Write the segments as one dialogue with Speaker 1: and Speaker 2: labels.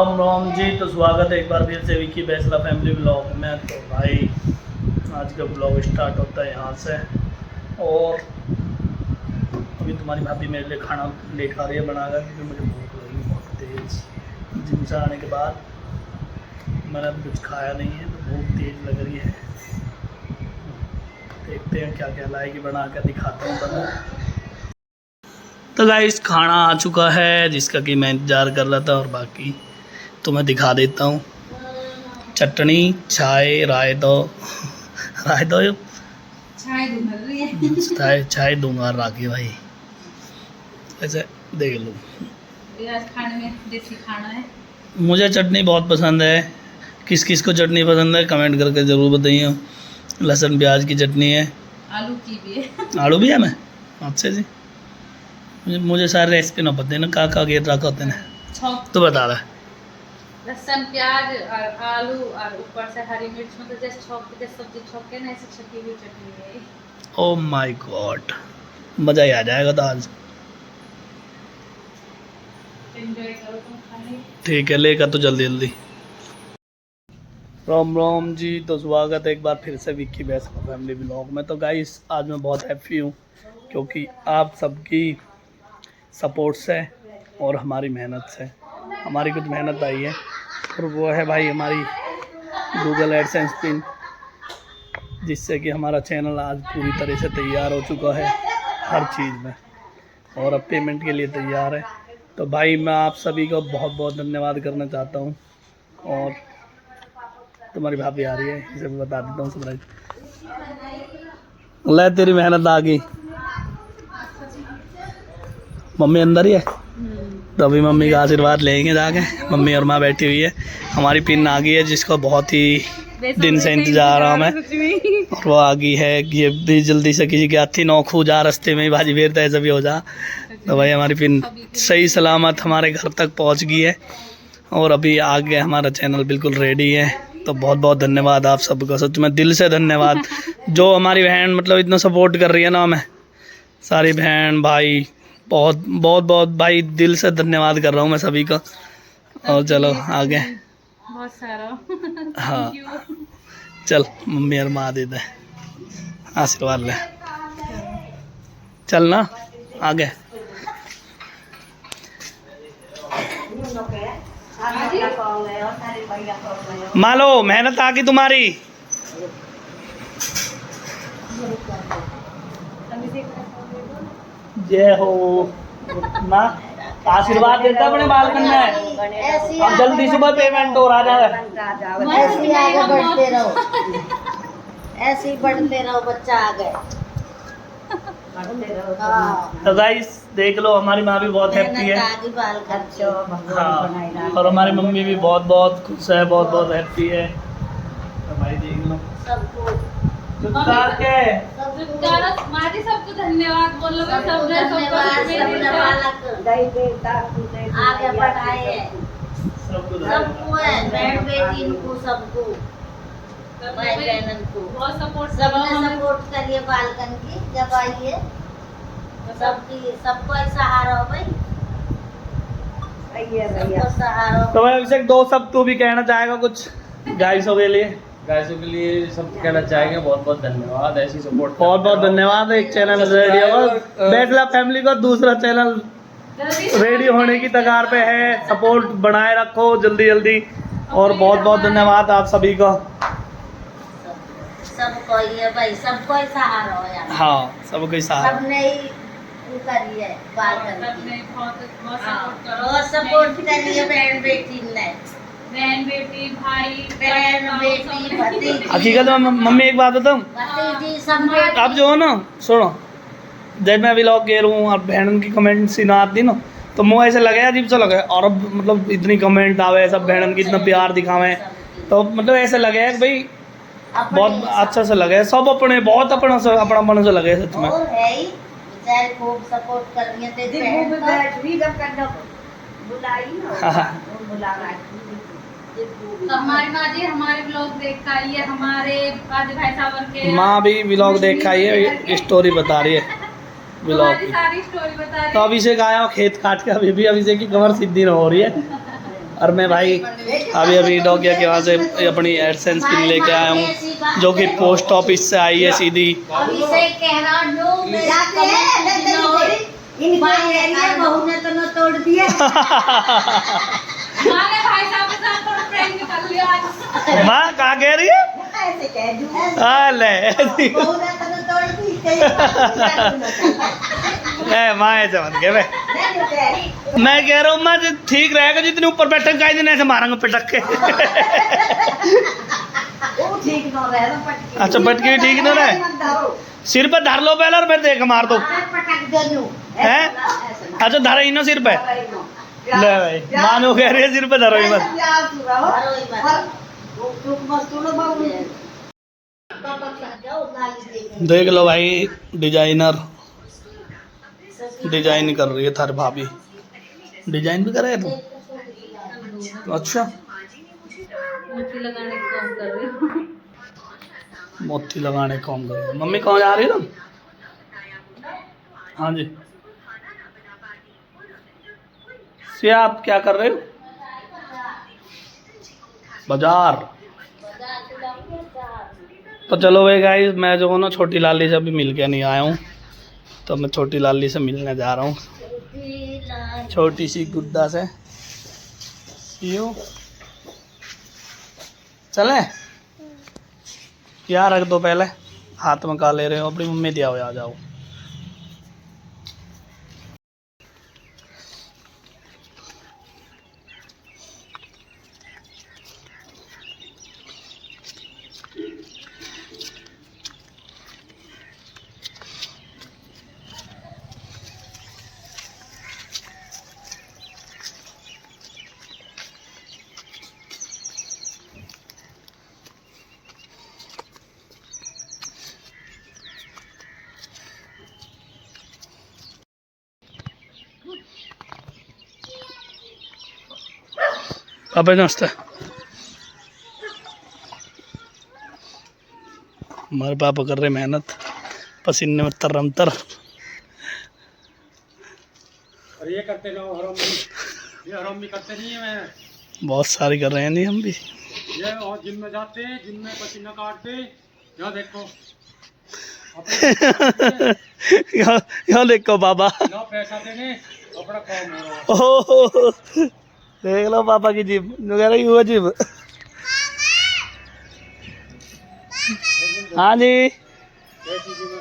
Speaker 1: रोम रोम जी। तो स्वागत है एक बार फिर से विकी बैसला फैमिली ब्लॉग में। तो भाई आज का ब्लॉग स्टार्ट होता है यहाँ से। और अभी तुम्हारी भाभी मेरे लिए खाना लेकर आ रही है बनाकर, क्योंकि मुझे भूख लगी बहुत तेज़। जिम से आने के बाद मैंने अभी कुछ खाया नहीं है, तो भूख तेज़ लग रही है। देखते हैं क्या क्या लाएगी, बना कर दिखाता हूँ बना। तो गाइस खाना आ चुका है जिसका कि मैं इंतज़ार कर रहा था, और बाकी तो मैं दिखा देता हूँ। चटनी, चाय, राय दो चाय दूंगा राखी भाई। ऐसे देख लो,
Speaker 2: आज खाने में देसी खाना है।
Speaker 1: मुझे चटनी बहुत पसंद है। किस किस को चटनी पसंद है कमेंट करके ज़रूर बताइए। लहसुन प्याज की चटनी है,
Speaker 2: आलू की भी है।
Speaker 1: आलू भी है। मैं अच्छे जी, मुझे सारे रेसिपी ना पता है ना, का गेट रखा होते हैं तो बता रहा है।
Speaker 2: लहसुन प्याज और आलू और ऊपर से हरी मिर्च, मतलब जैसे छौंक के सब्जी छौंके ना, ऐसे छकी हुई चटनी है।
Speaker 1: ओ माय गॉड, मज़ा ही आ जाएगा तो आज।
Speaker 2: एंजॉय करो तुम खाने।
Speaker 1: ठीक है, लेकर तो जल्दी जल्दी। रोम रोम जी। तो स्वागत है एक बार फिर से विक्की बैसला फैमिली ब्लॉग में। तो गाइस आज मैं बहुत हैप्पी हूँ, क्योंकि आप सबकी सपोर्ट से और हमारी मेहनत से हमारी कुछ मेहनत आई है, और वो है भाई हमारी गूगल एडसेंस पिन, जिससे कि हमारा चैनल आज पूरी तरह से तैयार हो चुका है हर चीज़ में, और अब पेमेंट के लिए तैयार है। तो भाई मैं आप सभी को बहुत बहुत धन्यवाद करना चाहता हूँ। और तुम्हारी भाभी आ रही है, इसे भी बता देता हूँ सरप्राइज। ले तेरी मेहनत आ गई। मम्मी अंदर ही है, तो अभी मम्मी का आशीर्वाद लेंगे जाके। मम्मी और माँ बैठी हुई है। हमारी पिन आ गई है, जिसको बहुत ही दिन से इंतजार रहा मैं, और वो आ गई है। ये भी जल्दी से किसी के हाथी नौ खू जा, रास्ते में ही भाजी फेरता ऐसा भी हो जा। तो भाई हमारी पिन सही सलामत हमारे घर तक पहुंच गई है, और अभी आगे हमारा चैनल बिल्कुल रेडी है। तो बहुत बहुत धन्यवाद आप सबका, सच में दिल से धन्यवाद। जो हमारी बहन मतलब इतना सपोर्ट कर रही है ना, हमें सारी बहन भाई बहुत बहुत बहुत भाई दिल से धन्यवाद कर रहा हूँ मैं सभी का। और चलो आगे
Speaker 2: बहुत सारा
Speaker 1: हाँ चल, मम्मी और माँ देते हैं आशीर्वाद ले। चल ना आगे। मालो मेहनत आ गई तुम्हारी। जय हो माँ, आशीर्वाद देता अपने बालकन में। अब जल्दी सुबह पेमेंट हो रहा है।
Speaker 3: ऐसे ही आगे बढ़ते रहो, ऐसे ही बढ़ते रहो, बच्चा आगे बढ़ते रहो। हाँ।
Speaker 1: तो गाइस देख लो, हमारी माँ भी बहुत हैप्पी है। हाँ, और हमारी मम्मी भी बहुत बहुत खुश है, बहुत बहुत हैप्पी है। तो भाई देख लो
Speaker 3: सबको
Speaker 1: चुपचाप के
Speaker 2: माजी सबको धन्यवाद बोलो। सबने
Speaker 3: आगे बढ़ाए है,
Speaker 1: सबको
Speaker 3: सबको है, बहन बेटी को, सबको भाई बहन को
Speaker 2: बहुत सपोर्ट
Speaker 3: सबने सपोर्ट करिए बालकन की। जब आइए सबकी सबको सहारा हो भाई, सबको सहारा हो।
Speaker 1: तो भाई अभिषेक दो सब तू भी कहना चाहेगा कुछ गाइसों के लिए?
Speaker 4: गाइसों के लिए सब कहना चाहेंगे बहुत बहुत धन्यवाद, ऐसी सपोर्ट
Speaker 1: बहुत बहुत धन्यवाद। एक चैनल रेडी होगा बैसला फैमिली का, दूसरा चैनल रेडी होने की कगार पे है। सपोर्ट बनाए रखो जल्दी जल्दी, और बहुत बहुत धन्यवाद आप सभी का।
Speaker 3: सबको ये भाई, सबको ही सहारा हो यार।
Speaker 1: हाँ सबको सहारा।
Speaker 3: सबने ही वो करी है बालकन की,
Speaker 2: बहुत
Speaker 3: और सपोर्ट करिए बहन बेटी ने,
Speaker 2: बहन बेटी भाई
Speaker 3: बहन बेटी भतीजी
Speaker 1: हकीकत में मम्मी एक बात बताऊँ,
Speaker 3: भतीजी सब
Speaker 1: आप जो हो ना सुनो, जब मैं व्लॉग कह रहा हूँ और बहन की कमेंट सी ना आती ना, तो मुँह ऐसे लगे अजीब सा लगे। और अब मतलब इतनी कमेंट आवे, सब बहन की इतना प्यार दिखावे, तो मतलब ऐसे लगे कि भाई बहुत अच्छा से लगे। सब अपने बहुत अपना से लगे सच में।
Speaker 3: और है ही बेचारे खूब सपोर्ट कर रही है तेरी बहन का। बुलाई ना वो बुलावा।
Speaker 2: तो हमारी माँ जी हमारे ब्लॉग देख कर आई है, हमारे आज भाई साहब के
Speaker 1: माँ भी व्लॉग देखा है, स्टोरी बता रही है व्लॉग
Speaker 2: हमारी
Speaker 1: की।
Speaker 2: सारी स्टोरी बता रही
Speaker 1: तो अभिषेक आया खेत काट के, अभी भी अभिषेक की कमर सीधी न हो रही है। और मैं भाई अभी अभी डॉगिया के वहाँ से अपनी एडसेंस पिन लेके आया हूँ, जो कि पोस्ट ऑफिस से आई है सीधी।
Speaker 3: इसे कह रहा नो मेरा बहू ने तो न तोड़ दिया।
Speaker 2: हमारे भाई साहब के साथ थोड़ा प्रैंक कर लिया आज।
Speaker 1: माँ कहाँ कह रही है?
Speaker 3: ऐसे कह दूँ
Speaker 1: ले
Speaker 3: बहू ने तो न तोड़ दी।
Speaker 1: माँ ऐसे मत कह। मैं कह रहा हूँ माँ ठीक रहेगा, जितने ऊपर बैठक का दिन ऐसे मारेंगे पटक के।
Speaker 3: वो ठीक न रहे ना पटकी।
Speaker 1: अच्छा पटकी ठीक न रहे, सिर पे धर लो पहले और फिर देख मार दो।
Speaker 3: पटक दे
Speaker 1: हैं? अच्छा धरो ही ना सिर पे। ले भाई मानो कह रही है सिर पे धरो ही मत। देख लो भाई डिजाइनर डिजाइन कर रही है थारी भाभी। डिजाइन भी करे तू? अच्छा
Speaker 2: मोती लगाने का काम कर रही हूँ।
Speaker 1: मोती लगाने का काम कर रही है। मम्मी कहाँ जा रही है तुम? हाँ जी सिया आप क्या कर रहे हो? बाजार। तो चलो भाई गाइस, मैं जो हूँ ना छोटी लाली से अभी मिल के नहीं आया हूँ, तो मैं छोटी लाली से मिलने जा रहा हूँ, छोटी सी गुड्डा से। यो चले क्या रख दो पहले, हाथ में का ले रहे हो? अपनी मम्मी दिया हो, आ जाओ। अबे नमस्ते। हमारे पापा कर रहे मेहनत, पसीने में तरमतर।
Speaker 4: और ये करते रहो हराम भी, ये हराम भी करते नहीं है। मैं
Speaker 1: बहुत सारी कर रहे हैं नहीं हम भी।
Speaker 4: ये और जिम में जाते, जिम में पसीना काटते, यहाँ देखो
Speaker 1: यहाँ देखो बाबा,
Speaker 4: ना पैसा देने अपना काम हो रहा है।
Speaker 1: ओह देख लो पापा की जिम वगैरह ही हुआ जिम। हाँ जी
Speaker 4: कैसी जिम है?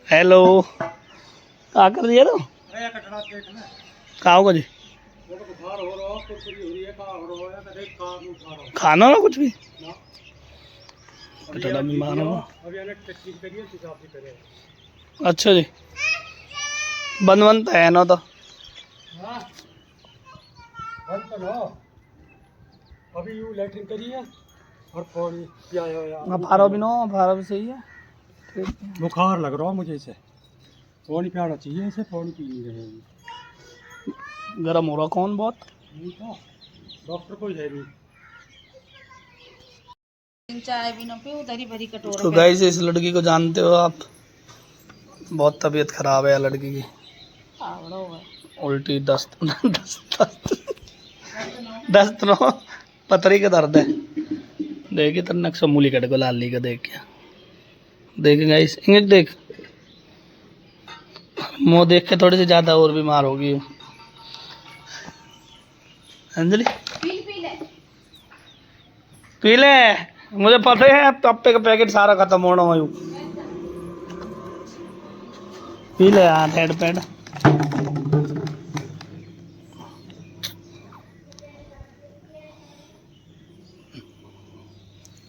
Speaker 1: हेलो क्या कर रही है तुम?
Speaker 4: अरे कटरा पेट में
Speaker 1: क्या होगा जी?
Speaker 4: वो तो बुखार हो रहा है, कुछ हो रही है, कहाँ हो रहा है, कदे काम उठा रहा हूँ
Speaker 1: खाना ना कुछ भी
Speaker 4: ना।
Speaker 1: बेटा बीमार हो।
Speaker 4: अभी अलग टेस्टिंग करिए, हिसाब से करें।
Speaker 1: अच्छा जी बंद है ना तो
Speaker 4: हाँ बंद तो ना, अभी यूँ लैट्रिन करिए और पानी पियाया हुआ।
Speaker 1: फारो भी नो, फारो भी सही है। ठीक है।
Speaker 4: बुखार लग रहा है मुझे इसे, पानी पियाना चाहिए इसे, पानी पी नहीं रहे हैं।
Speaker 1: गर्म हो रहा कौन बहुत?
Speaker 4: नहीं तो डॉक्टर कोई है नहीं।
Speaker 2: चाय भी ना पियो, उधर ही भरी कटोरा।
Speaker 1: तो गाइस इस लड़की को जानते हो आप? बहुत तबीयत खराब है लड़की की, उल्टी दस्त दस्त नो पतरी का दर्द है। देखिए तो नक्शा मूली कट को लाली का देख के देखें गाइस, इंग्लिश देख मुँह देख के थोड़ी सी ज़्यादा और बीमार होगी अंजलि। पी ले, मुझे पता है पप्पे का पैकेट सारा खत्म होना हो। पी ले यार हेड पैड।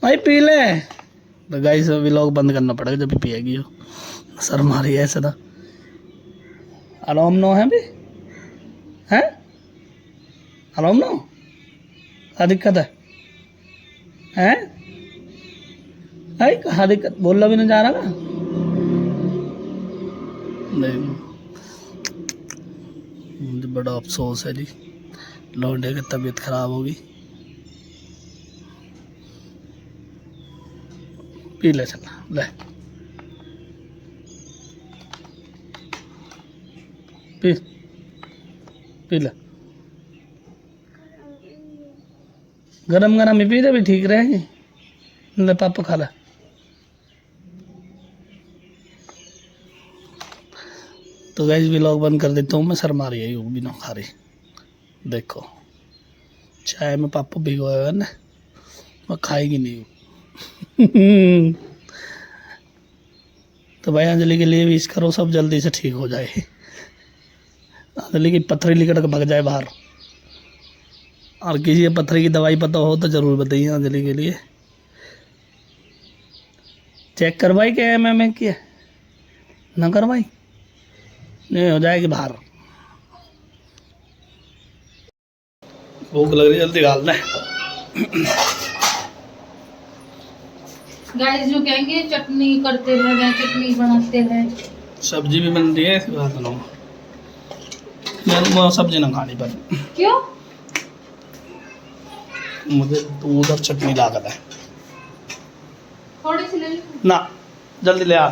Speaker 1: भाई पी ले। तो गाइस व्लॉग बंद करना पड़ेगा जब भी पिएगी हो। सर मारी ऐसे था। आराम नो है भी हैं? आराम नो क्या दिक्कत है? हैं? कहाँ दिक्कत? बोलना भी नहीं जा रहा ना। नहीं मुझे बड़ा अफसोस है जी, लौंडे की तबीयत खराब होगी। पी ले चला ले पी पी ले। गरम गरम ही पीते भी ठीक रहेगी। ले पापा खा ला। तो गाइस व्लॉग बंद कर देता हूँ मैं, शर्मा रही है वो भी ना खा रही। देखो चाय में पापा भिगोया हुआ है ना, मैं खाएगी नहीं। तो भाई अंजलि के लिए भी इस करो, सब जल्दी से ठीक हो जाए। अंजलि की पथरी कट के भाग जाए बाहर। और किसी को पथरी की दवाई पता हो तो ज़रूर बताइए अंजलि के लिए। चेक करवाई क्या एमएमए की है ना, करवाई नहीं हो जाएगी बाहर। भूख लग रही है, जल्दी डाल दे।
Speaker 2: गाइस जो कहेंगे चटनी करते रहे, चटनी बनाते रहे।
Speaker 1: सब्जी भी बन रही है, इसके बाद बनाऊँ। मैं सब्जी ना खानी पर।
Speaker 2: क्यों?
Speaker 1: मुझे तो उधर चटनी लागत है
Speaker 2: थोड़ी सी ले लो
Speaker 1: ना, जल्दी ले आ।